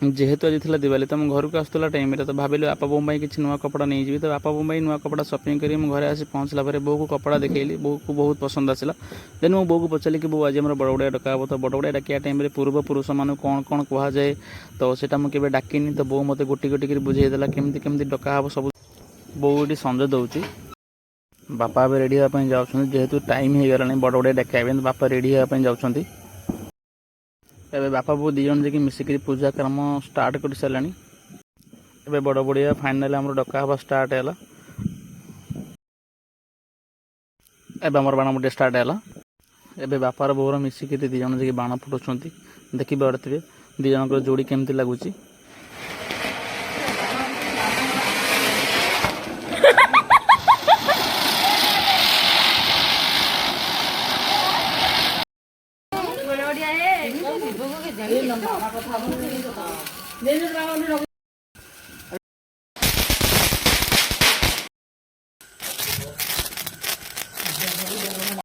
जेहेतु आज थी दिवाली तो घर को आसला टाइम तो भाविली बापा बोम किसी नुआ कपड़ा नहीं जी तो बापा बोम नुआ कपड़ा सपिंग कर घरे आसी पहुँचला बो को कपड़ा देखली बो को बहुत पसंद आसला देन मो बो को पचारि कि बो आज बड़ बड़िया डका हे तो बड़ बड़िया डाकिया टाइम पूर्वपुरुष मान कौन कौन कहुए तो सीटा मुझे डाकिनी तो बो मत गोटी गोटी कर बुझेदेला केमती केमती डका हे सब बो ये संजय दौर बापा भी रेडी होगापी जाऊँ जेहेतु टाइम हो गला बड़ बड़िया डाक बापा रेडी होगापी जाऊँगी एबे बापा बो दी जन जी मिसिक पूजा कर्म स्टार्ट कर सारे एबे बड़ बड़िया फाइनाल आम डका हवा स्टार्ट है एबे आमर बाण फुटे स्टार्ट है एबे बापार बोर मिसिक दी जन जी बाण फुटाऊँ देखी पारे दी जन जोड़ी केमती लगुच